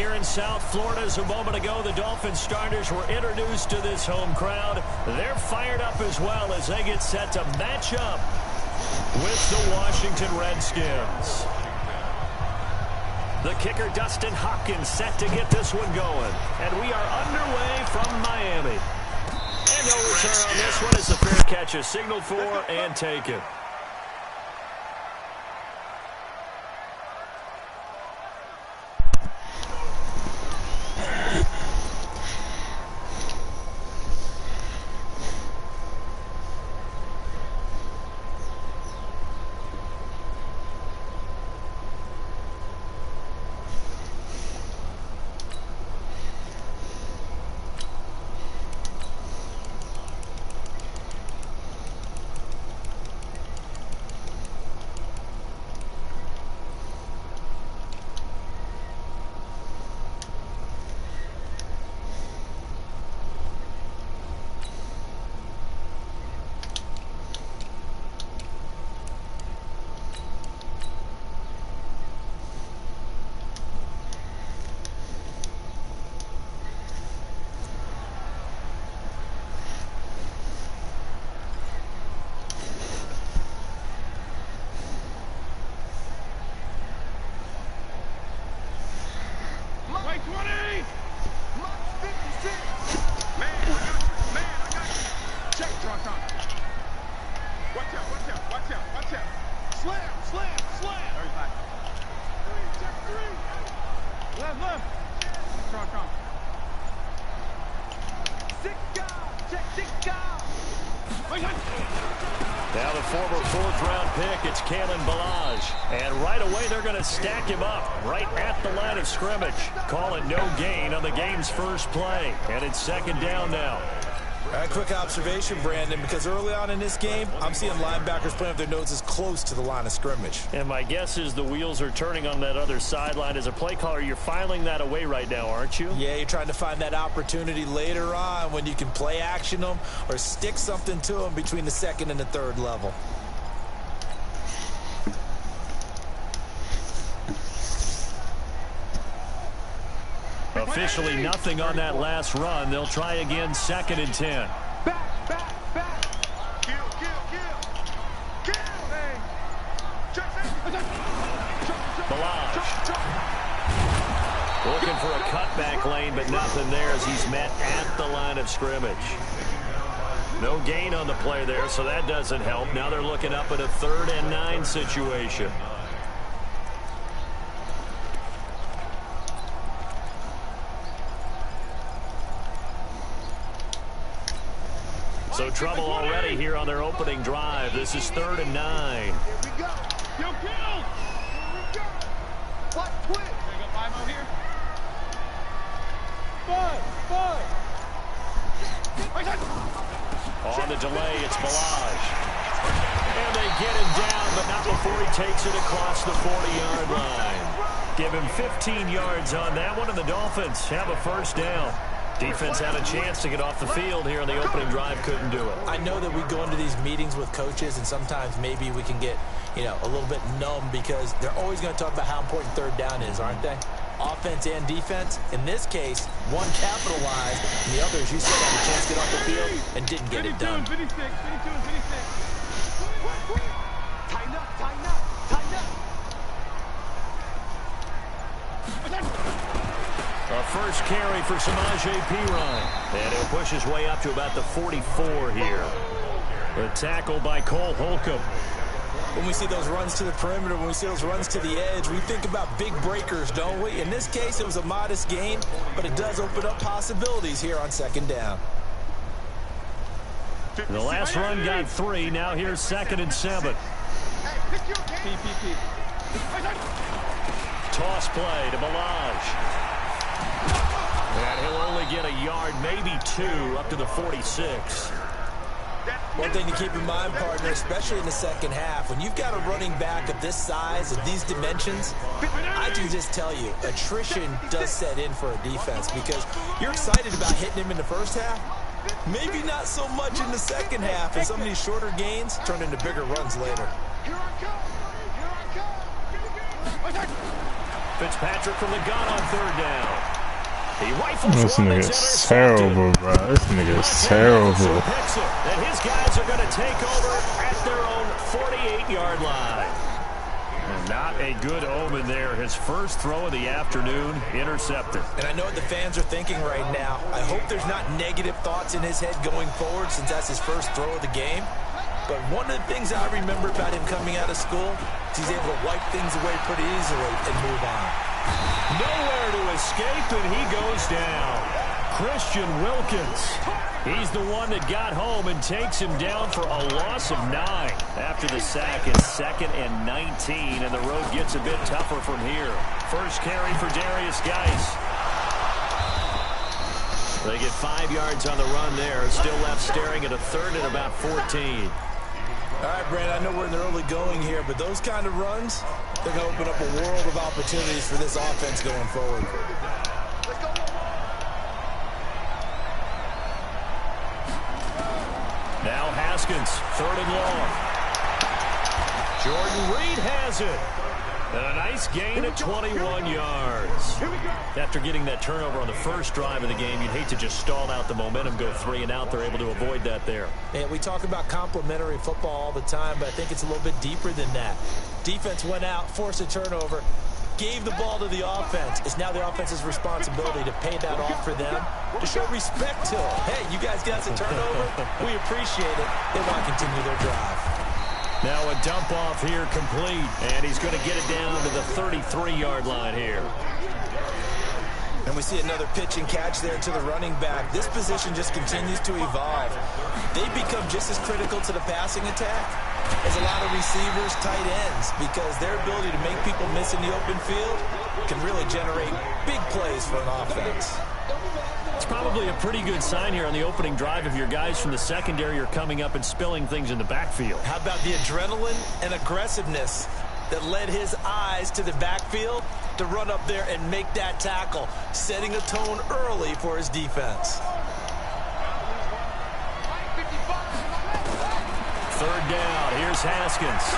here in South Florida. As a moment ago, the Dolphins starters were introduced to this home crowd. They're fired up as well as they get set to match up with the Washington Redskins. The kicker, Dustin Hopkins, set to get this one going. And we are underway from Miami. And no return on this one as the fair catch is signaled for and taken. Now the former fourth-round pick, it's Kalen Ballage. And right away, they're going to stack him up right at the line of scrimmage. Call it no gain on the game's first play. And it's second down now. A quick observation, Brandon, because early on in this game, I'm seeing linebackers playing with their noses close to the line of scrimmage. And my guess is the wheels are turning on that other sideline. As a play caller, you're filing that away right now, aren't you? Yeah, you're trying to find that opportunity later on when you can play action them or stick something to them between the second and the third level. Officially nothing on that last run. They'll try again, second and 10. Back. Kill. Ballage. Looking for a cutback lane, but nothing there as he's met at the line of scrimmage. No gain on the play there, so that doesn't help. Now they're looking up at a 3rd and 9 situation. So trouble already here on their opening drive. This is 3rd and 9. Here we go. Kill. Here we go. What? Quick. There you go, 5-0 here. 5. On the delay, it's Ballage. And they get him down, but not before he takes it across the 40-yard line. Give him 15 yards on that one, and the Dolphins have a first down. Defense had a chance to get off the field here on the opening drive, couldn't do it. I know that we go into these meetings with coaches, and sometimes maybe we can get, a little bit numb because they're always going to talk about how important 3rd down is, aren't they? Offense and defense. In this case, one capitalized, and the others, you said, had a chance to get off the field and didn't get it done. 52 and 56. Tighten up. A first carry for Samaje Perine. And he'll push his way up to about the 44 here. The tackle by Cole Holcomb. When we see those runs to the perimeter, when we see those runs to the edge, we think about big breakers, don't we? In this case, it was a modest gain, but it does open up possibilities here on second down. The last run got 3. Now here's 2nd and 7. Toss play to Ballage. And he'll only get a yard, maybe 2, up to the 46. One thing to keep in mind, partner, especially in the second half, when you've got a running back of this size, of these dimensions, I can just tell you, attrition does set in for a defense because you're excited about hitting him in the first half. Maybe not so much in the second half, and some of these shorter gains turn into bigger runs later. Fitzpatrick from the gun on 3rd down. He rifles This one, nigga's it's terrible, bro. This nigga's terrible. Picks it, and his guys are going to take over at their own 48-yard line. And not a good omen there. His first throw of the afternoon, intercepted. And I know what the fans are thinking right now. I hope there's not negative thoughts in his head going forward since that's his first throw of the game. But one of the things I remember about him coming out of school is he's able to wipe things away pretty easily and move on. Nowhere to escape, and he goes down. Christian Wilkins. He's the one that got home and takes him down for a loss of 9. After the sack, it's 2nd and 19, and the road gets a bit tougher from here. First carry for Darius Geis. They get 5 yards on the run there. Still left staring at a 3rd and about 14. All right, Brandon, I know we're in the early going here, but those kind of runs, they're going to open up a world of opportunities for this offense going forward. Now Haskins, 3rd and long. Jordan Reed has it. And a nice gain at 21 yards. After getting that turnover on the first drive of the game, you'd hate to just stall out the momentum, go 3 and out. They're able to avoid that there. And we talk about complementary football all the time, but I think it's a little bit deeper than that. Defense went out, forced a turnover, gave the ball to the offense. It's now the offense's responsibility to pay that off for them, to show respect to them. Hey, you guys got us a turnover. We appreciate it. They want to continue their drive. Now a dump off here complete, and he's going to get it down to the 33-yard line here. And we see another pitch and catch there to the running back. This position just continues to evolve. They become just as critical to the passing attack as a lot of receivers, tight ends, because their ability to make people miss in the open field can really generate big plays for an offense. It's probably a pretty good sign here on the opening drive if your guys from the secondary are coming up and spilling things in the backfield. How about the adrenaline and aggressiveness that led his eyes to the backfield to run up there and make that tackle, setting a tone early for his defense. 3rd down. Here's Haskins.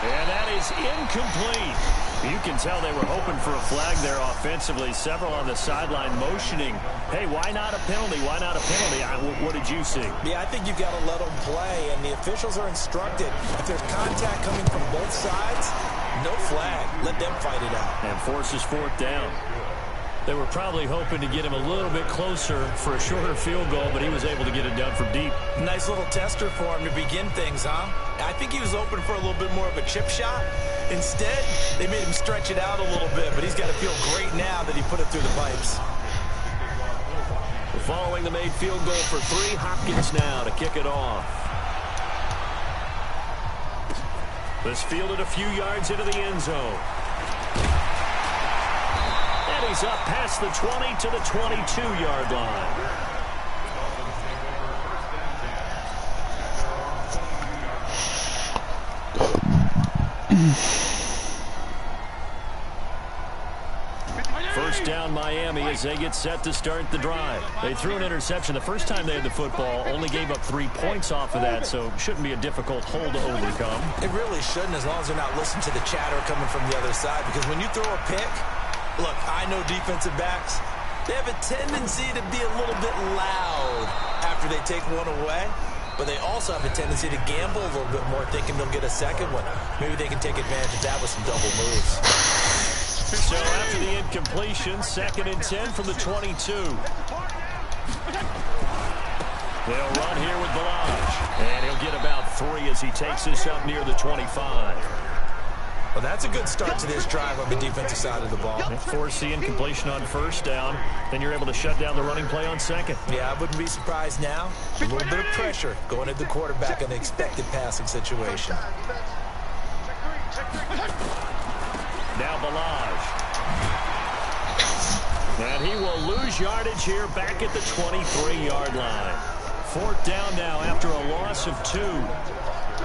And that is incomplete. You can tell they were hoping for a flag there offensively. Several on the sideline motioning, hey, why not a penalty? Why not a penalty? What did you see? Yeah, I think you've got to let them play, and the officials are instructed. If there's contact coming from both sides, no flag. Let them fight it out. And forces 4th down. They were probably hoping to get him a little bit closer for a shorter field goal, but he was able to get it done from deep. Nice little tester for him to begin things, huh? I think he was open for a little bit more of a chip shot. Instead, they made him stretch it out a little bit, but he's got to feel great now that he put it through the pipes. Following the made field goal for 3, Hopkins now to kick it off. This fielded a few yards into the end zone. And he's up past the 20 to the 22-yard line. First down Miami as they get set to start the drive. They threw an interception the first time they had the football, only gave up 3 points off of that, so shouldn't be a difficult hole to overcome. It really shouldn't, as long as they're not listening to the chatter coming from the other side, because when you throw a pick, look, I know defensive backs, they have a tendency to be a little bit loud after they take one away, but they also have a tendency to gamble a little bit more, thinking they'll get a second one. Maybe they can take advantage of that with some double moves. So after the incompletion, 2nd and 10 from the 22. They'll run here with Balaj, and he'll get about 3 as he takes this up near the 25. Well, that's a good start to this drive on the defensive side of the ball. Force the incompletion on 1st down, then you're able to shut down the running play on 2nd. Yeah, I wouldn't be surprised now. A little bit of pressure going at the quarterback in the expected passing situation. Now Balaj. And he will lose yardage here back at the 23-yard line. 4th down now after a loss of 2.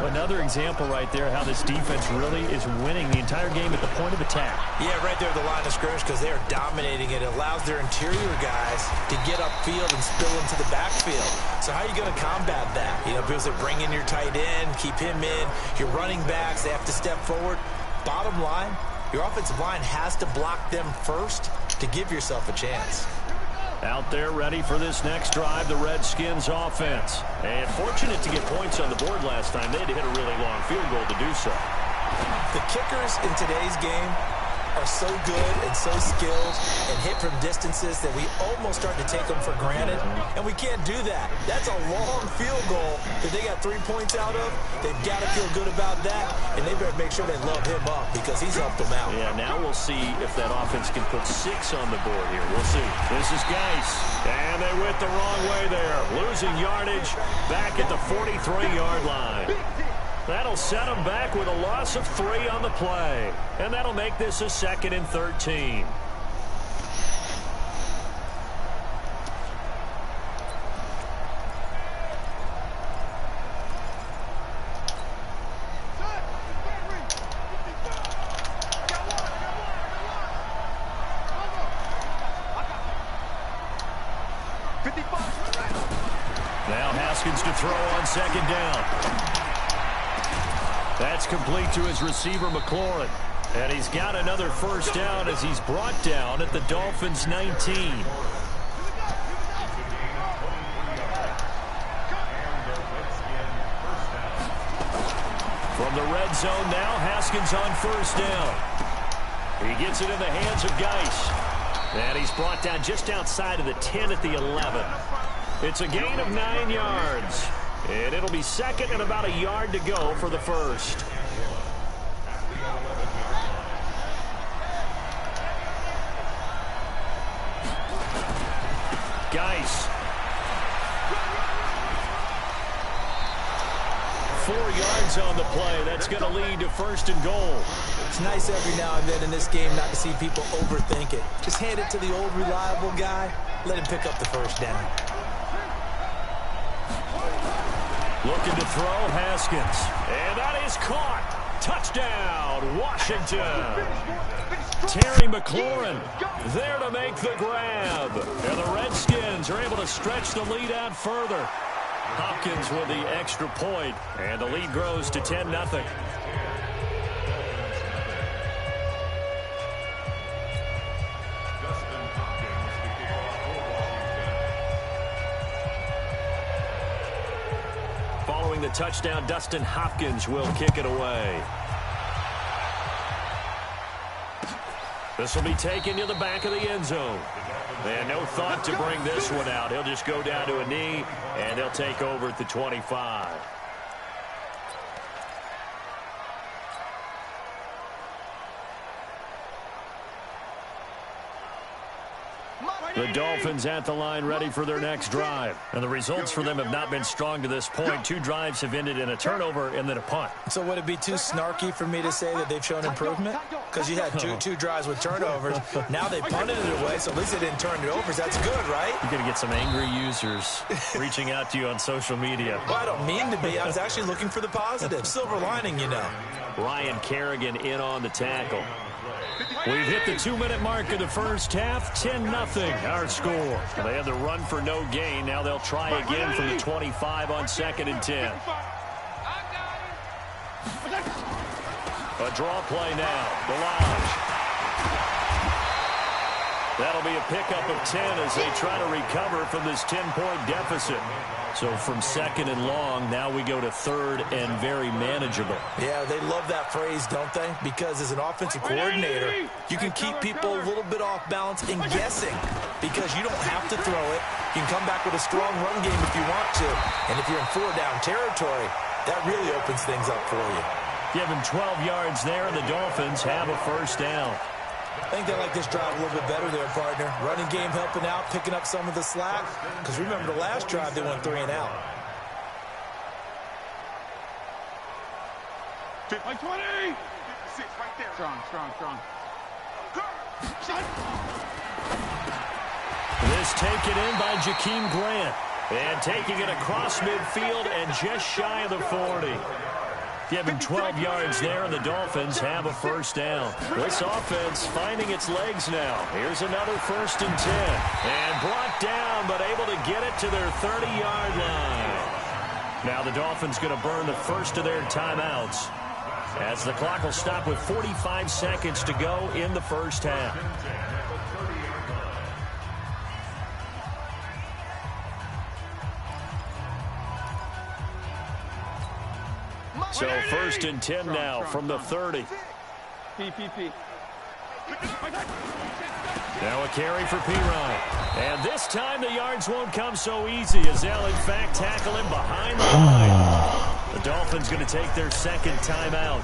Another example right there how this defense really is winning the entire game at the point of attack. Yeah, right there at the line of scrimmage, because they are dominating it. It allows their interior guys to get upfield and spill into the backfield. So how are you going to combat that? You know, because they bring in your tight end, keep him in. Your running backs, they have to step forward. Bottom line, Your offensive line has to block them first to give yourself a chance. Out there ready for this next drive, the Redskins offense. And fortunate to get points on the board last time. They had to hit a really long field goal to do so. The kickers in today's game are so good and so skilled and hit from distances that we almost start to take them for granted, and we can't do that. That's a long field goal that they got 3 points out of. They've got to feel good about that, and they better make sure they love him up because he's helped them out. Yeah, now we'll see if that offense can put 6 on the board here. We'll see. This is Geis, and they went the wrong way there. Losing yardage back at the 43-yard line. That'll set them back with a loss of 3 on the play. And that'll make this a 2nd and 13. Now Haskins to throw on 2nd down. That's complete to his receiver, McLaurin. And he's got another first down as he's brought down at the Dolphins' 19. From the red zone now, Haskins on first down. He gets it in the hands of Geis. And he's brought down just outside of the 10 at the 11. It's a gain of 9 yards. And it'll be 2nd and about a yard to go for the first. Geis. 4 yards on the play. That's going to lead to 1st and goal. It's nice every now and then in this game not to see people overthink it. Just hand it to the old reliable guy. Let him pick up the first down. Looking to throw, Haskins. And that is caught. Touchdown, Washington. Terry McLaurin there to make the grab. And the Redskins are able to stretch the lead out further. Hopkins with the extra point, and the lead grows to 10-0. Following the touchdown, Dustin Hopkins will kick it away. This will be taken to the back of the end zone. And no thought to bring this one out. He'll just go down to a knee, and they'll take over at the 25. The Dolphins at the line ready for their next drive. And the results for them have not been strong to this point. 2 drives have ended in a turnover and then a punt. So would it be too snarky for me to say that they've shown improvement? Because you had two drives with turnovers. Now they punted it away, so at least they didn't turn it over. So that's good, right? You're going to get some angry users reaching out to you on social media. Well, I don't mean to be. I was actually looking for the positive. Silver lining, you know. Ryan Kerrigan in on the tackle. We've hit the 2-minute mark of the first half. 10-0 our score. They had the run for no gain. Now they'll try again from the 25 on 2nd and 10. A draw play now. Delage. That'll be a pickup of 10 as they try to recover from this 10-point deficit. So from 2nd and long, now we go to 3rd and very manageable. Yeah, they love that phrase, don't they? Because as an offensive coordinator, you can keep people a little bit off balance and guessing because you don't have to throw it. You can come back with a strong run game if you want to. And if you're in 4-down territory, that really opens things up for you. Give him 12 yards there, and the Dolphins have a first down. I think they like this drive a little bit better there, partner. Running game helping out, picking up some of the slack. Because remember the last drive, they went 3 and out. Like 20! 6 right there. Strong. This taken in by Jakeem Grant. And taking it across midfield and just shy of the 40. Give him 12 yards there, and the Dolphins have a first down. This offense finding its legs now. Here's another 1st and 10. And brought down, but able to get it to their 30-yard line. Now the Dolphins going to burn the first of their timeouts. as the clock will stop with 45 seconds to go in the first half. So 1st and 10 now from the 30. Now a carry for P-Ryan. And this time the yards won't come so easy as they'll in fact tackle him behind the line. The Dolphins going to take their second timeout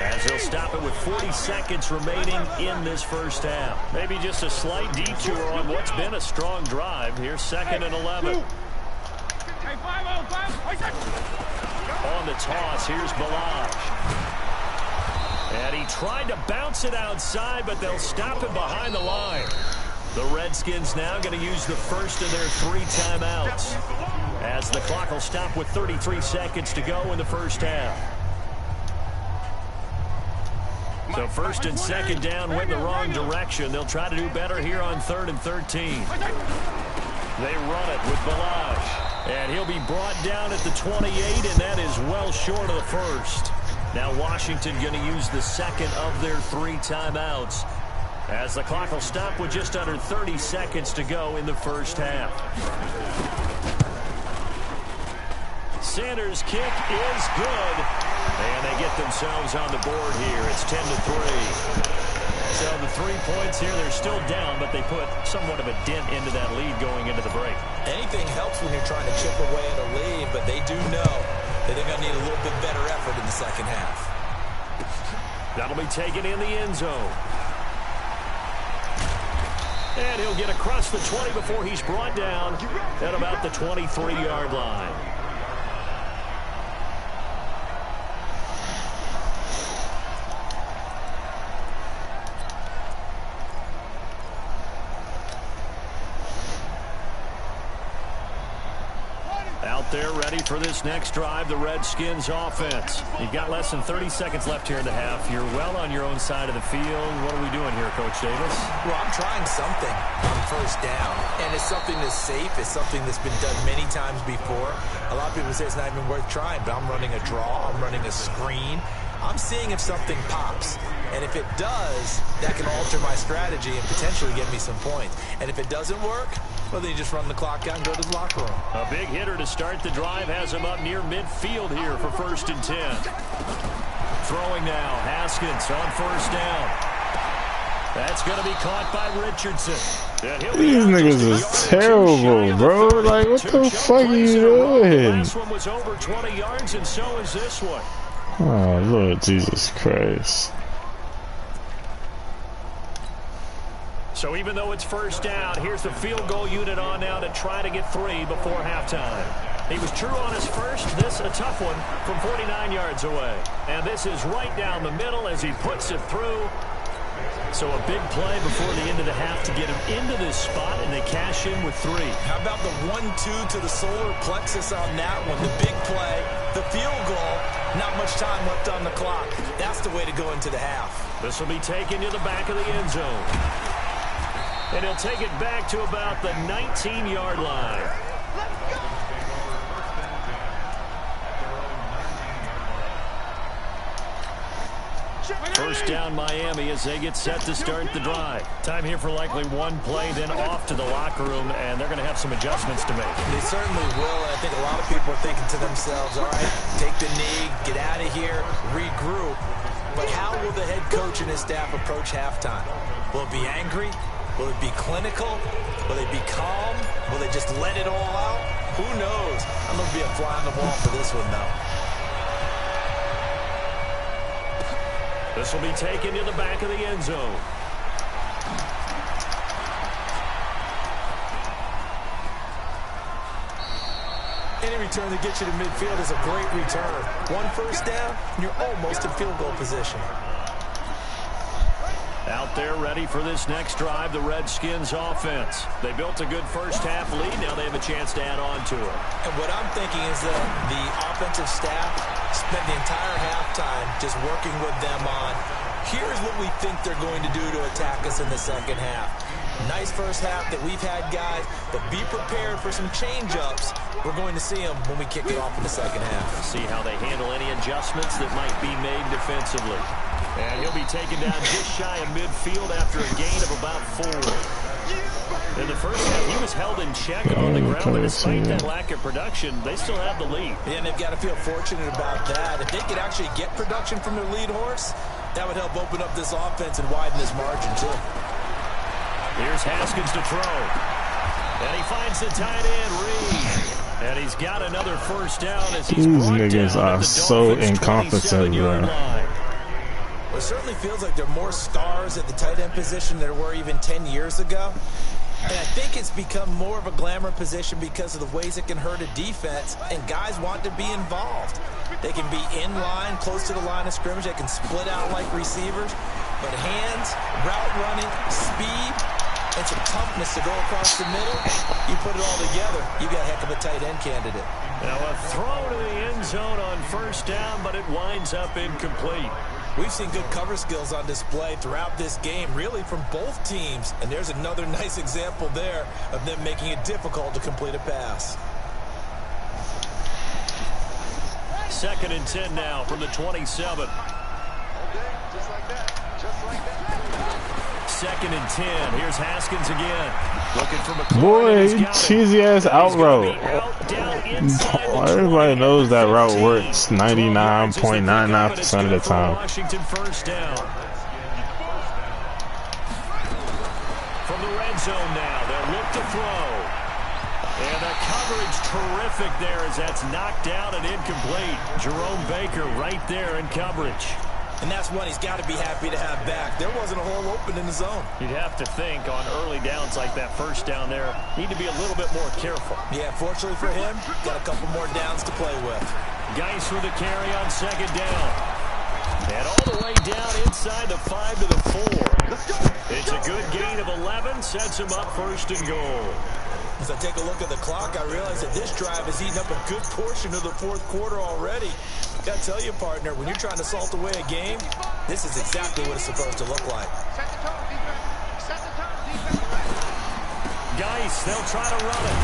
as they'll stop it with 40 seconds remaining in this first half. Maybe just a slight detour on what's been a strong drive. Here's 2nd and 11. On the toss, here's Balaj. And he tried to bounce it outside, but they'll stop him behind the line. The Redskins now going to use the first of their 3 timeouts as the clock will stop with 33 seconds to go in the first half. So 1st and 2nd down went the wrong direction. They'll try to do better here on 3rd and 13. They run it with Balaj. And he'll be brought down at the 28, and that is well short of the first. Now Washington going to use the second of their 3 timeouts as the clock will stop with just under 30 seconds to go in the first half. Sanders' kick is good, and they get themselves on the board here. It's 10-3. So the 3 points here, they're still down, but they put somewhat of a dent into that lead going into the break. Anything helps when you're trying to chip away at a lead, but they do know that they're going to need a little bit better effort in the second half. That'll be taken in the end zone. And he'll get across the 20 before he's brought down at about the 23-yard line. Out there ready for this next drive, the Redskins offense. You've got less than 30 seconds left here in the half. You're well on your own side of the field. What are we doing here, Coach Davis? Well, I'm trying something on 1st down, and it's something that's safe. It's something that's been done many times before. A lot of people say it's not even worth trying, but I'm running a draw. I'm running a screen. I'm seeing if something pops. And if it does, that can alter my strategy and potentially get me some points. And if it doesn't work, well, then you just run the clock out and go to the locker room. A big hitter to start the drive has him up near midfield here for 1st and 10. Throwing now, Haskins on 1st down. That's going to be caught by Richardson. These niggas is terrible, bro. Like, what the fuck are you doing? Last one was over 20 yards, and so is this one. Oh, Lord Jesus Christ. So even though it's 1st down, here's the field goal unit on now to try to get 3 before halftime. He was true on his first. This a tough one from 49 yards away. And this is right down the middle as he puts it through. So a big play before the end of the half to get him into this spot, and they cash in with 3. How about the 1-2 to the solar plexus on that one? The big play, the field goal, not much time left on the clock. That's the way to go into the half. This will be taken to the back of the end zone. And he'll take it back to about the 19-yard line. First down Miami as they get set to start the drive. Time here for likely one play, then off to the locker room, and they're going to have some adjustments to make. They certainly will, and I think a lot of people are thinking to themselves, all right, take the knee, get out of here, regroup. But how will the head coach and his staff approach halftime? Will it be angry? Will it be clinical? Will they be calm? Will they just let it all out? Who knows? I'm going to be a fly on the wall for this one, though. This will be taken to the back of the end zone. Any return that gets you to midfield is a great return. 1 1st down, and you're almost in field goal position. Out there ready for this next drive, the Redskins offense. They built a good first half lead. Now they have a chance to add on to it. And what I'm thinking is that the offensive staff spent the entire halftime just working with them on, here's what we think they're going to do to attack us in the second half. Nice first half that we've had, guys, but be prepared for some change-ups. We're going to see them when we kick it off in the second half. See how they handle any adjustments that might be made defensively. And he'll be taken down just shy of midfield after a gain of about 4. In the first half, he was held in check on the ground, but despite that lack of production, they still have the lead. Yeah, and they've got to feel fortunate about that. If they could actually get production from their lead horse, that would help open up this offense and widen this margin, too. Here's Haskins to throw. And he finds the tight end, Reed. And he's got another first down as he's These brought niggas down are at the so Dolphins' incompetent, 27-yard bro. line. Well, it certainly feels like there are more stars at the tight end position than there were even 10 years ago. And I think it's become more of a glamour position because of the ways it can hurt a defense, and guys want to be involved. They can be in line, close to the line of scrimmage. They can split out like receivers. But hands, route running, speed, and some toughness to go across the middle, you put it all together, you got a heck of a tight end candidate. Now a throw to the end zone on first down, but it winds up incomplete. We've seen good cover skills on display throughout this game, really from both teams. And there's another nice example there of them making it difficult to complete a pass. 2nd and 10 now from the 27. Okay, just like that. Just like that. 2nd and 10. Here's Haskins again. Looking for McLaurin. Boy, cheesy ass out route. Everybody knows that route works 99.99% of the time. Washington first down. From the red zone now, they'll look to throw. And the coverage terrific there as that's knocked down and incomplete. Jerome Baker right there in coverage. And that's one he's got to be happy to have back. There wasn't a hole open in the zone. You'd have to think on early downs like that first down there, need to be a little bit more careful. Yeah, fortunately for him, got a couple more downs to play with. Geis with the carry on 2nd down. And all the way down inside the 5 to the 4. It's a good gain of 11, sets him up 1st and goal. As I take a look at the clock, I realize that this drive has eaten up a good portion of the 4th quarter already. Gotta tell you, partner, when you're trying to salt away a game, this is exactly what it's supposed to look like. Set the tone, defense. Set the tone, defense. Geis, they'll try to run it.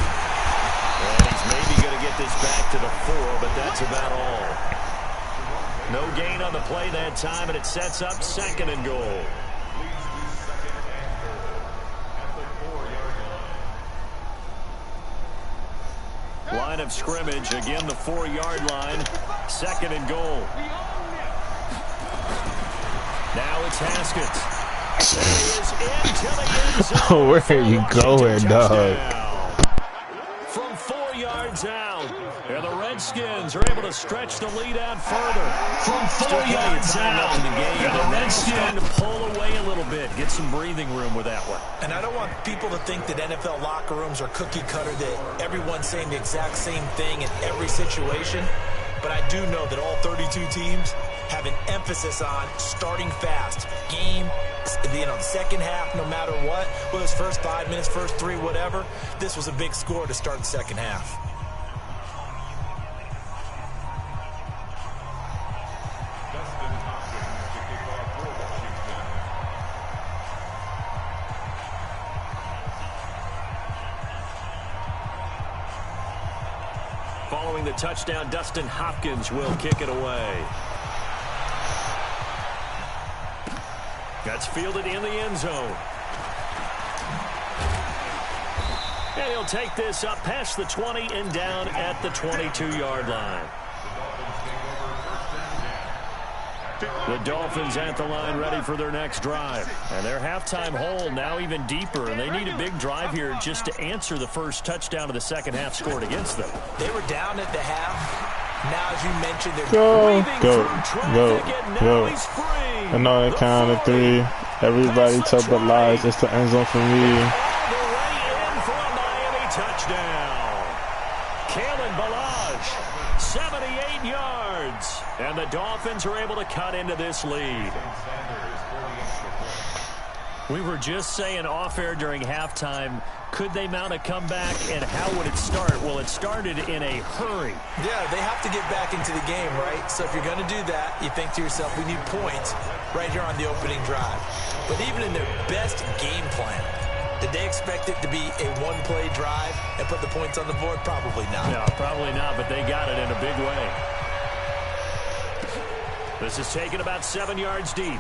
And he's maybe going to get this back to the 4, but that's about all. No gain on the play that time, and it sets up 2nd and goal. Line of scrimmage, again the 4-yard line, 2nd and goal. Now it's Haskins. Where are you going, dog? From 4 yards out, and the Redskins are able to stretch the lead out further. From 4 yards out, and the Redskins starting to pull away a little bit, get some breathing room with that one. And I don't want people to think that NFL locker rooms are cookie cutter, that everyone's saying the exact same thing in every situation. But I do know that all 32 teams have an emphasis on starting fast. Game, the second half, no matter what, whether it's first 5 minutes, first 3, whatever, this was a big score to start the second half. Following the touchdown, Dustin Hopkins will kick it away. That's fielded in the end zone. And he'll take this up past the 20 and down at the 22-yard line. The Dolphins at the line ready for their next drive. And their halftime hole now even deeper, and they need a big drive here just to answer the first touchdown of the second half scored against them. They were down at the half. Now, as you mentioned, they're Go. I know the count of 3. Everybody tell the lies. It's the end zone for me. All the way in for a Miami touchdown. Kalen Ballage, 78 yards. And the Dolphins are able to cut into this lead. We were just saying off-air during halftime, could they mount a comeback, and how would it start? Well, it started in a hurry. Yeah, they have to get back into the game, right? So if you're going to do that, you think to yourself, we need points right here on the opening drive. But even in their best game plan, Did they expect it to be a one-play drive and put the points on the board? Probably not. No, probably not, but they got it in a big way. This is taken about 7 yards deep.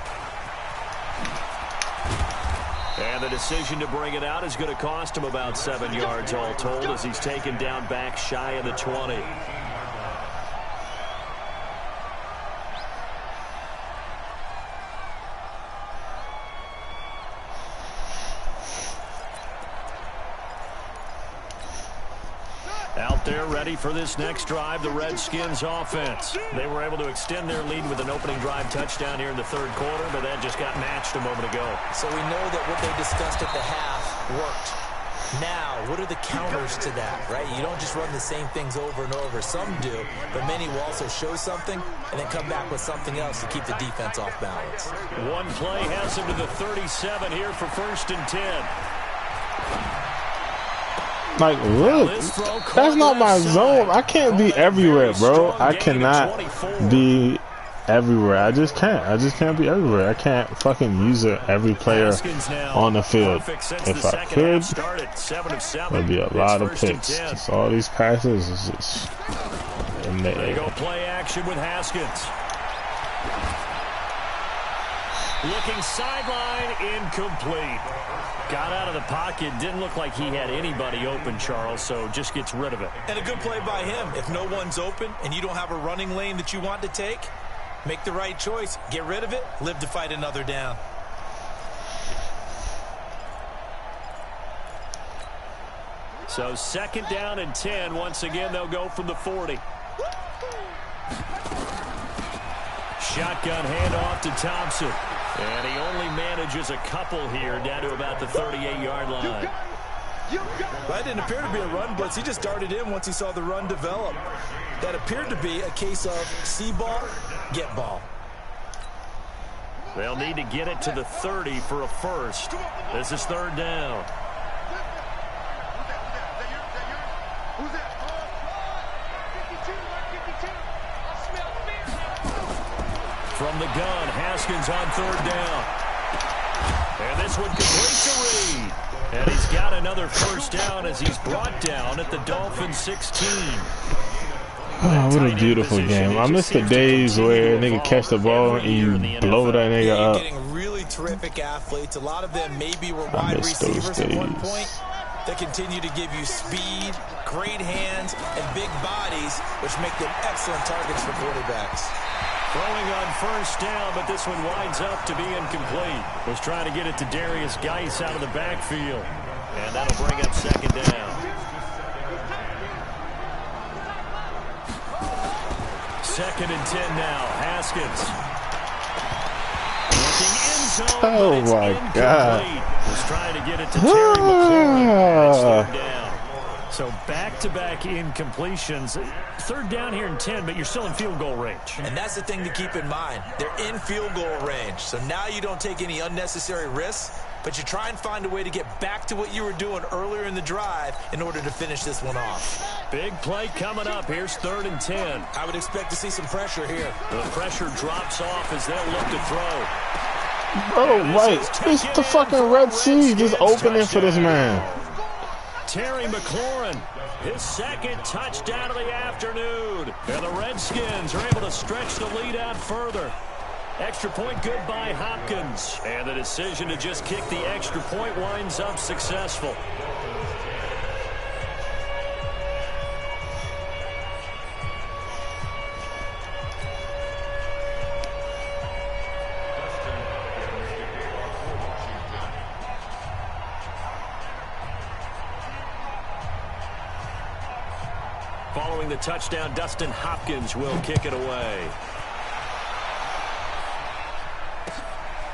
And the decision to bring it out is going to cost him about 7 yards all told as he's taken down back shy of the 20. Out there ready for this next drive, the Redskins offense. They were able to extend their lead with an opening drive touchdown here in the third quarter, but that just got matched a moment ago. So we know that what they discussed at the half worked. Now, what are the counters to that, right? You don't just run the same things over and over. Some do, but many will also show something and then come back with something else to keep the defense off balance. One play has him to the 37 here for 1st and 10. Like, look, that's not my zone. I can't be everywhere, bro. I cannot be everywhere. I just can't be everywhere. I can't fucking use every player on the field. If I could, there'd be a lot of picks. Just all these passes is just in the They air. go play action with Haskins. Looking sideline, incomplete. Got out of the pocket. Didn't look like he had anybody open, Charles, so just gets rid of it. And a good play by him. If no one's open and you don't have a running lane that you want to take, make the right choice. Get rid of it. Live to fight another down. So 2nd down and 10. Once again, they'll go from the 40. Shotgun handoff to Thompson. And he only manages a couple here down to about the 38-yard line. That didn't appear to be a run blitz. He just darted in once he saw the run develop. That appeared to be a case of see ball, get ball. They'll need to get it to the 30 for a first. This is 3rd down. From the gun, Haskins on 3rd down. And this one completes a read. And he's got another first down as he's brought down at the Dolphins 16. Oh, what a beautiful game. I miss the days where a nigga catch the ball and you blow that nigga up. Getting really terrific athletes. A lot of them maybe were wide receivers at one point. They continue to give you speed, great hands, and big bodies, which make them excellent targets for quarterbacks. Throwing on first down, but this one winds up to be incomplete. Was trying to get it to Darius Geis out of the backfield. And that'll bring up 2nd down. 2nd and 10 now. Haskins. Looking in zone, Oh my God. Was trying to get it to Terry McLaurin. That's 3rd down. So back-to-back incompletions. 3rd down here in 10, but you're still in field goal range. And that's the thing to keep in mind. They're in field goal range. So now you don't take any unnecessary risks, but you try and find a way to get back to what you were doing earlier in the drive in order to finish this one off. Big play coming up. Here's 3rd and 10. I would expect to see some pressure here. The pressure drops off as they'll look to throw. Bro, right. It's the fucking Red Sea just opening for this man. Terry McLaurin, his 2nd touchdown of the afternoon. And the Redskins are able to stretch the lead out further. Extra point good by Hopkins. And the decision to just kick the extra point winds up successful. Following the touchdown, Dustin Hopkins will kick it away.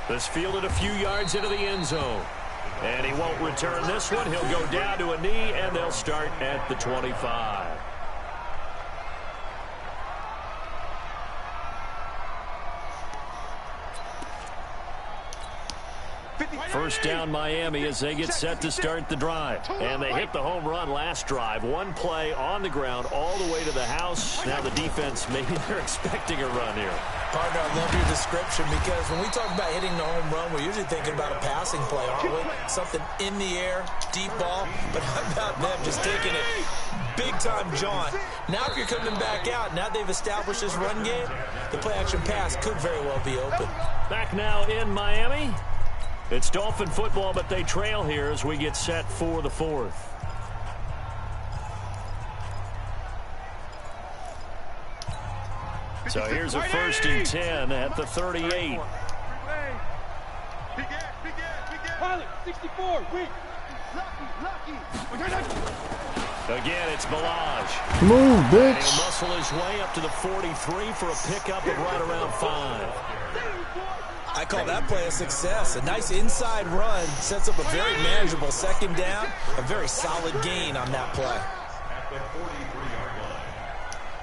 This fielded a few yards into the end zone. And he won't return this one. He'll go down to a knee, and they'll start at the 25. First down Miami as they get set to start the drive. And they hit the home run last drive. One play on the ground all the way to the house. Now the defense, maybe they're expecting a run here. Partner, I love your description because when we talk about hitting the home run, we're usually thinking about a passing play, aren't we? Something in the air, deep ball, but how about them just taking it big-time jaunt? Now if you're coming back out, now they've established this run game, the play-action pass could very well be open. Back now in Miami. It's Dolphin football, but they trail here as we get set for the fourth. So here's a 1st and 10 at the 38. Pilot, 64, wait. Lucky. Again, it's Balaj. Move, bitch. He'll muscle his way up to the 43 for a pickup of right around 5. I call that play a success. A nice inside run sets up a very manageable 2nd down. A very solid gain on that play.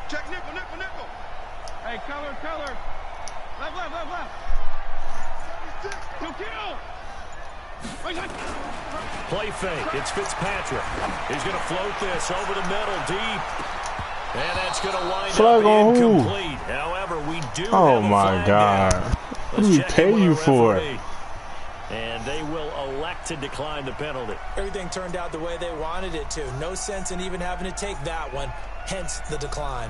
Check nickel. Hey, color. Left. Kill. Play fake. It's Fitzpatrick. He's going to float this over the middle deep. And that's going to wind Flag up on who? incomplete. However, we do Oh have a my flag God. down. What do we pay you for? And they will elect to decline the penalty. Everything turned out the way they wanted it to. No sense in even having to take that one. Hence the decline.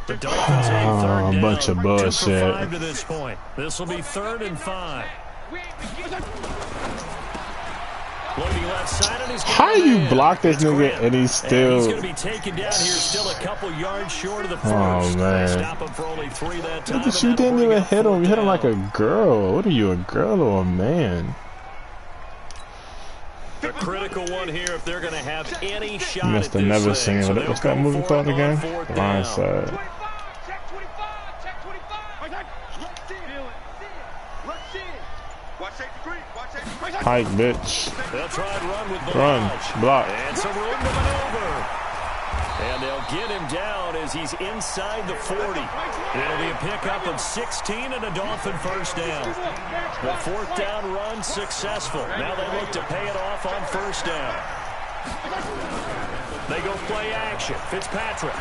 The Dolphins a 3rd down. A bunch of bullshit. 2 for 5 to this point. This will be 3rd and 5. Looking left side, and he's How you block this nigga and he's still... he's going to be taken down here, still a couple yards short of the 1st. Oh, man. Stop him for only 3 that time. You didn't even hit him. You hit him like a girl. What are you, a girl or a man? A critical one here if they're going to have any shot. You must have never seen it. What's that movie called again? Blind Side. Hike, bitch. They'll try and run with Run. Block. And some room to maneuver. And they'll get him down as he's inside the 40. It'll be a pickup of 16 and a Dolphin 1st down. The 4th down run successful. Now they look to pay it off on 1st down. They go play action. Fitzpatrick.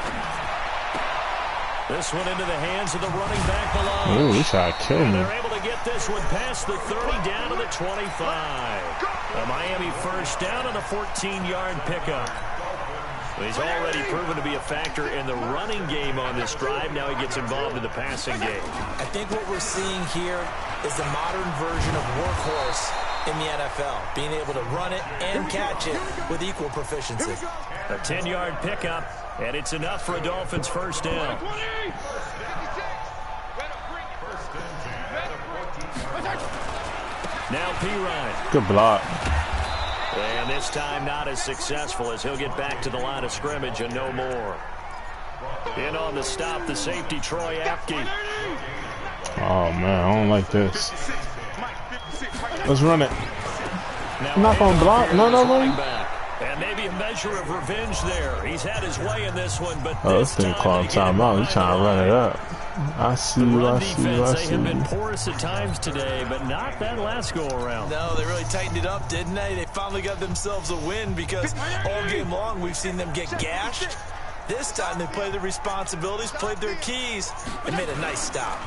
This one into the hands of the running back Balaj. Ooh, he tried to kill me. They're able to get this one past the 30 down to the 25. A Miami 1st down on a 14-yard pickup. He's already proven to be a factor in the running game on this drive. Now he gets involved in the passing game. I think what we're seeing here is the modern version of workhorse in the NFL, being able to run it and catch it with equal proficiency. A 10-yard pickup, and it's enough for a Dolphins 1st down. Now P. Good block. And this time not as successful as he'll get back to the line of scrimmage and no more. In on the stop, the safety, Troy Apke. Oh, man, I don't like this. Let's run it. I'm not going to block. No. And maybe a measure of revenge there. He's had his way in this one, but this thing called timeout. He's trying to run it up. I see you. They have been porous at times today, but not that last go-around. No, they really tightened it up, didn't they? They finally got themselves a win because all game long we've seen them get gashed. This time they played their responsibilities, played their keys, and made a nice stop.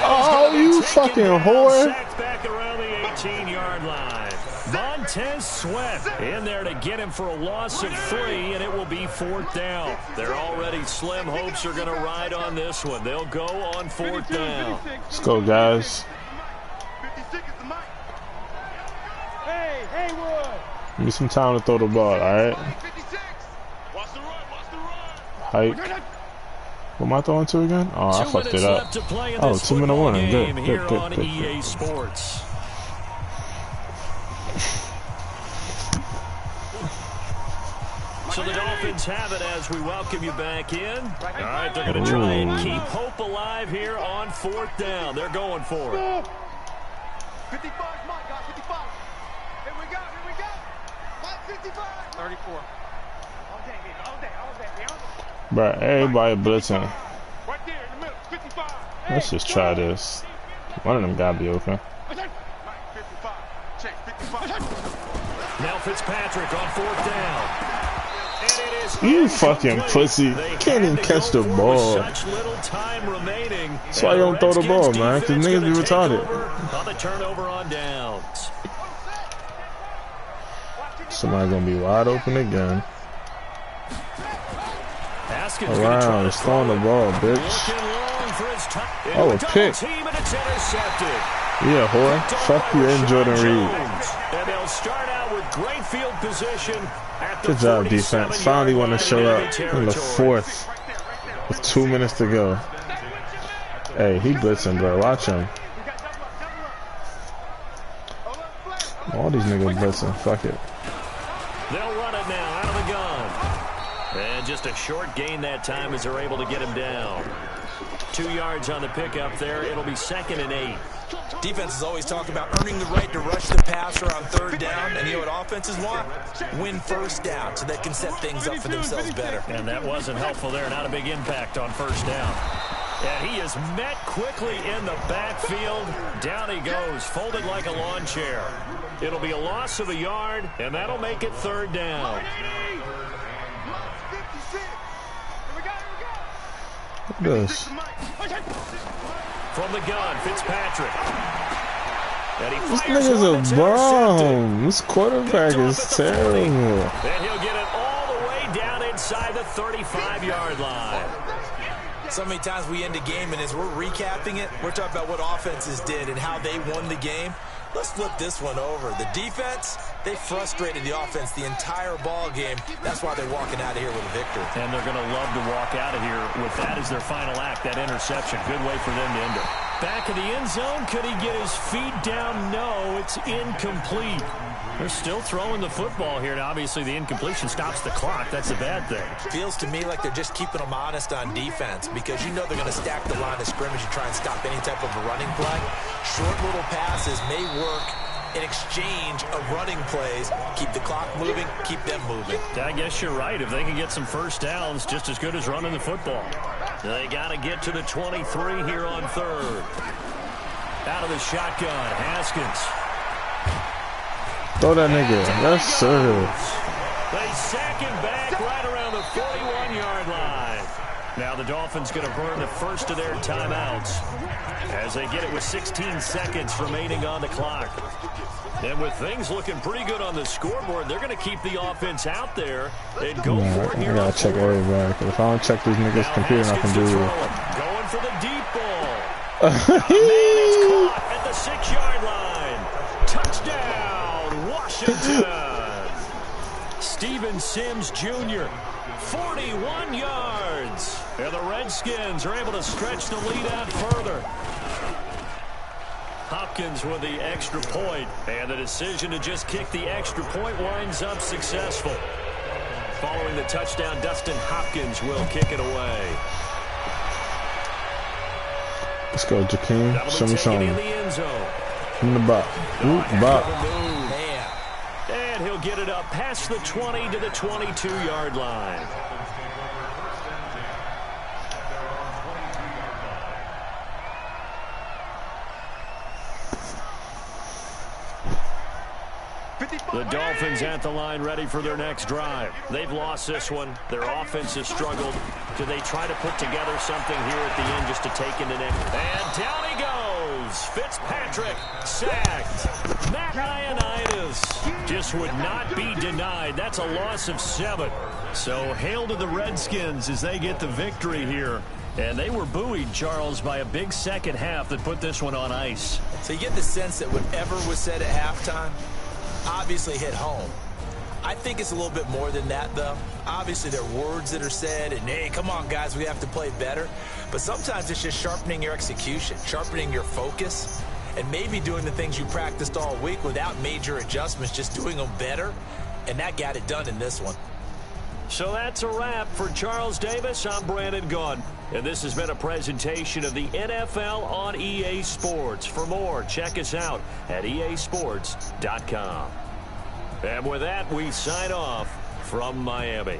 Oh, you fucking whore. Back around the 18-yard line. Montez Sweat in there to get him for a loss of 3, and it will be 4th down. They're already slim hopes are going to ride on this one. They'll go on 4th down. Let's go, guys. Hey, Haywood. Give me some time to throw the ball, all right? Hike. What am I throwing to again? Oh, I fucked it up. Oh, 2-minute warning. Good. On EA Sports. So the Dolphins have it as we welcome you back in. All right, they're going to try and keep hope alive here on 4th down. They're going for it. 55, Mike got 55. Here we go. Mike 55. 34. All day. Bro, everybody blitzing. Right there in the middle, 55. Let's just try this. One of them gotta be open. Mike 55. Check 55. Now Fitzpatrick on 4th down. And it is You fucking pussy. Can't even catch the ball. Such little time remaining. That's why you don't throw the ball, man. Because niggas be retarded. On the turnover on downs. Somebody gonna be wide open again. Around, he's throwing the ball, bitch. Oh, a pick. Yeah, whore. Fuck you and Jordan Reed. And they'll start out with great field position at the Good job, defense. Finally want to show up in the 4th with 2 minutes to go. Hey, he blitzing, bro. Watch him. All these niggas blitzing. Fuck it. They'll run it now out of the gun. And just a short gain that time as they're able to get him down. 2 yards on the pickup there. It'll be 2nd and 8. Defenses always talk about earning the right to rush the passer on 3rd down. And you know what offenses want? Win 1st down so they can set things up for themselves better. And that wasn't helpful there. Not a big impact on 1st down. And he is met quickly in the backfield. Down he goes, folded like a lawn chair. It'll be a loss of a yard, and that'll make it 3rd down. Look at this. From the gun, Fitzpatrick. This nigga's a bomb. This quarterback is terrible. And he'll get it all the way down inside the 35-yard line. So many times we end a game, and as we're recapping it, we're talking about what offenses did and how they won the game. Let's flip this one over. The defense, they frustrated the offense the entire ball game. That's why they're walking out of here with a victory. And they're going to love to walk out of here with that as their final act, that interception. Good way for them to end it. Back in the end zone, could he get his feet down? No, it's incomplete. They're still throwing the football here. Now, obviously, the incompletion stops the clock. That's a bad thing. Feels to me like they're just keeping them honest on defense because you know they're going to stack the line of scrimmage and try and stop any type of a running play. Short little passes may work in exchange of running plays. Keep the clock moving, keep them moving. I guess you're right. If they can get some 1st downs, just as good as running the football. They got to get to the 23 here on 3rd. Out of the shotgun, Haskins. Throw that nigga. Yes, sir. They sack him back right around the 41-yard line. Now the Dolphins going to burn the first of their timeouts as they get it with 16 seconds remaining on the clock. And with things looking pretty good on the scoreboard, they're going to keep the offense out there and go for it here. I got to check everybody. If I don't check these niggas' computer, I can do it. Going for the deep ball. Man, it's caught at the 6-yard line. Touchdown, Washington. Steven Sims Jr., 41 yards. And the Redskins are able to stretch the lead out further. Hopkins with the extra point, and the decision to just kick the extra point winds up successful. Following the touchdown, Dustin Hopkins will kick it away. Let's go, Jakeem. Show me something. In the end zone. In the bop. Bop. And he'll get it up past the 20 to the 22-yard line. The Dolphins at the line ready for their next drive. They've lost this one. Their offense has struggled. Do they try to put together something here at the end just to take into next? And down he goes. Fitzpatrick sacked. Matt Ioannidis just would not be denied. That's a loss of 7. So hail to the Redskins as they get the victory here. And they were buoyed, Charles, by a big second half that put this one on ice. So you get the sense that whatever was said at halftime obviously hit home. I think it's a little bit more than that, though. Obviously, there are words that are said, and, hey, come on, guys, we have to play better. But sometimes it's just sharpening your execution, sharpening your focus, and maybe doing the things you practiced all week without major adjustments, just doing them better. And that got it done in this one. So that's a wrap for Charles Davis. I'm Brandon Gaudin, and this has been a presentation of the NFL on EA Sports. For more, check us out at easports.com. And with that, we sign off from Miami.